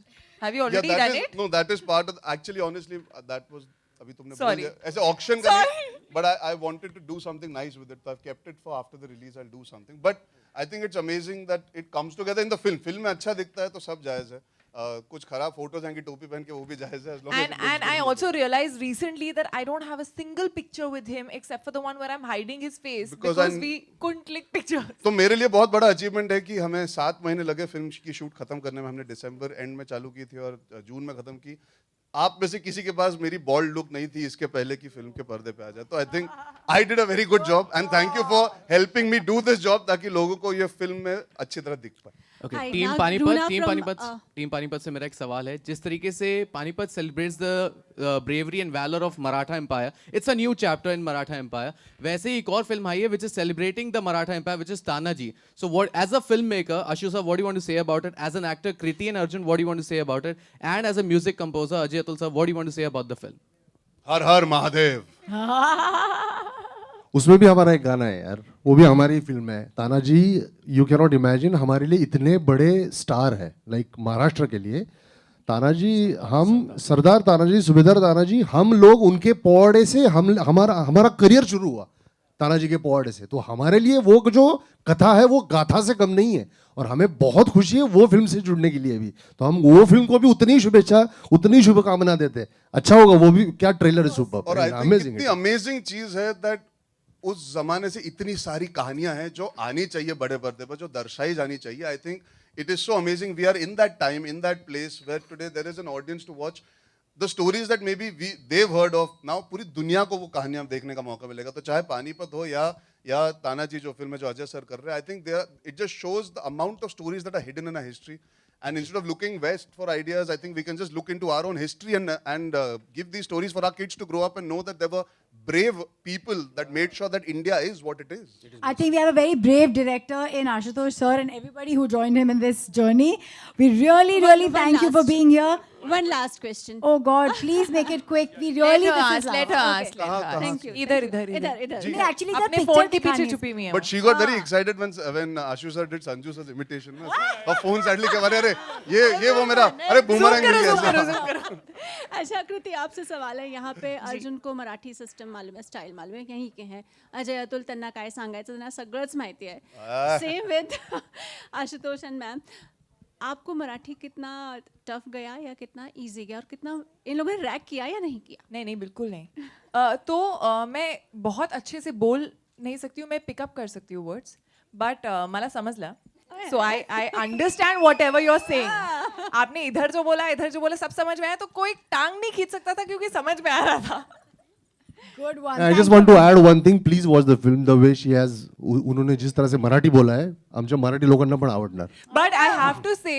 S4: Have you already done it?
S3: No, that is part of. Actually, honestly, that was. अभी तुमने बोल
S4: Sorry.
S3: दिया ऐसे auction का नहीं, but I wanted to do something nice with it. So I've kept it for after the release. I'll do something. But I think it's amazing that it comes together in the film. film में अच्छा दिखता है तो सब जायज़ है. कुछ खराब photos आएंगी टोपी पहन के वो भी जायज़ है. As long as it looks
S4: And I
S3: good.
S4: also realized recently that I don't have a single picture with him except for the one where I'm hiding his face
S3: Because
S4: we couldn't click pictures.
S3: तो मेरे लिए बहुत बड़ा achievement है कि हमें 7 महीने लगे फिल्म की शूट खत्म करने में। हमने दिसंबर एंड में चालू की थी और जून में खत्म की। आप में से किसी के पास मेरी बॉल्ड लुक नहीं थी इसके पहले की फिल्म के पर्दे पे आ जाए। तो I think I did a very good job and thank you for helping me do this job, ताकि लोगों को ये फिल्म में अच्छी तरह दिख पाए।
S9: Okay,
S13: Hi,
S9: team
S13: now
S9: Panipat,
S13: Runa
S9: team
S13: from,
S9: Panipat, team Panipat से मेरा एक सवाल है। जिस तरीके से Panipat celebrates the bravery and valour of Maratha empire, it's a new chapter in Maratha empire. वैसे ही एक और फिल्म आई है which is celebrating the Maratha empire, which is Tanaji. So what as a film maker Ashu sir, what do you want to say about it? As an actor Kriti and Arjun, what do you want to say about it? And as a music composer Ajay Atul sir, what do you want to say about the film?
S3: Har Har Mahadev.
S6: उसमें भी हमारा एक गाना है यार, वो भी हमारी फिल्म है Tanaji. You can not imagine, हमारे लिए इतने बड़े स्टार है, लाइक महाराष्ट्र के लिए तानाजी। हम सरदार तानाजी, सूबेदार तानाजी, हम लोग उनके पौड़े से हमारा करियर शुरू हुआ तानाजी के पौड़े से। तो हमारे लिए वो जो कथा है वो गाथा से कम नहीं है, और हमें बहुत खुशी है वो फिल्म से जुड़ने के लिए भी। तो हम वो फिल्म को भी उतनी शुभेच्छा, उतनी शुभकामना देते हैं। अच्छा होगा वो भी, क्या ट्रेलर है, सुपर
S3: और आई थिंक इतनी अमेजिंग चीज है दैट उस जमाने से इतनी सारी कहानियां हैं जो आनी चाहिए बड़े पर्दे पर, जो दर्शाई जानी चाहिए। I think it is so amazing we are in that time, in that place where today there is an audience to watch the stories that maybe they've heard of, now पूरी दुनिया को वो कहानियां देखने का मौका मिलेगा. तो चाहे पानीपत हो या तानाजी जो फिल्म है जो अजय सर कर रहे हैं, I think it just shows the amount of stories that are hidden in our history. And instead of looking west for ideas, I think we can just look into our own history and give these stories for our kids to grow up and know that there were brave people that made sure that India is what it is.
S1: I think we have a very brave director in Ashutosh sir and everybody who joined him in this journey. We really thank you for being here.
S13: One last question.
S1: Oh God, please make it quick. We really
S4: let her ask.
S13: Thank you.
S4: इधर.
S1: नहीं, actually the
S4: अपने
S1: picture
S4: phone के
S1: दिखानी
S4: पीछे
S1: है.
S4: छुपी हुई है.
S3: But she got very excited when Ashu sir did Sanju sir's imitation. Her phone sadly के अरे ये वो मेरा अरे boomerang मिल गया.
S13: अच्छा कृति, आपसे सवाल है. यहाँ पे अर्जुन को मराठी सिस्टम मालूम है, स्टाईल मालूम आहे, यहीं के हैं. अजय अतुल त्यांना काय सांगायचं त्यांना सगळंच माहिती आहे. Same with Ashutosh and ma'am. आपको मराठी कितना टफ गया या कितना इजी गया और कितना इन लोगों ने रैक किया या नहीं किया?
S4: नहीं बिल्कुल नहीं. मैं बहुत अच्छे से बोल नहीं सकती हूँ, मैं पिकअप कर सकती हूँ वर्ड्स, बट मला समजला. So I understand whatever you are saying. आपने इधर जो बोला सब समझ में आया, तो कोई टांग नहीं खींच सकता था क्योंकि समझ में आ रहा था.
S1: Good one.
S6: I just want to add one thing. Please watch the film. The way she has, उन्होंने जिस तरह से मराठी बोला है, आमच्या मराठी लोकांना पण आवडणार.
S4: But I have to say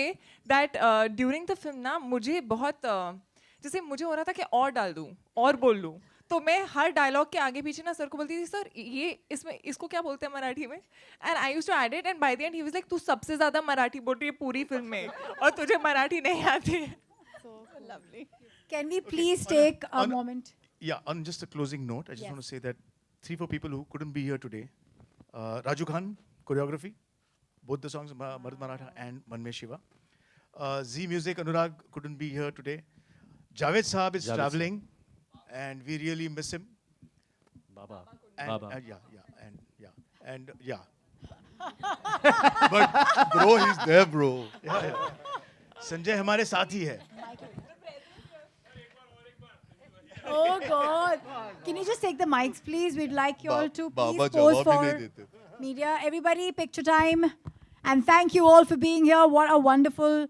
S4: that during the film ना मुझे बहुत जैसे मुझे हो रहा था कि और डाल दूं और बोल लूं, तो मैं हर डायलॉग के आगे पीछे ना सर को बोलती थी, सर ये इसमें इसको क्या बोलते हैं मराठी में, and I used to add it, and by the end he was like तू सबसे ज्यादा मराठी बोल रही है पूरी फिल्म में और तुझे मराठी नहीं आती है.
S13: Lovely.
S1: Can we please take a moment?
S2: Yeah, on just a closing note, I just want to say that 3-4 people who couldn't be here today, Raju Khan, choreography, both the songs, Marud Maratha and Man Mein Shiva. Z Music, Anurag couldn't be here today. Javed Saab is traveling, and we really miss him.
S7: Baba.
S2: But
S3: Bro, he's there, bro.
S2: Sanjay हमारे साथ ही है.
S1: Oh God. Can you just take the mics, please? We'd like you all to please
S3: Baba
S1: pose
S3: जवाब ही नहीं
S1: for
S3: देते.
S1: media. Everybody, picture time. And thank you all for being here. What a wonderful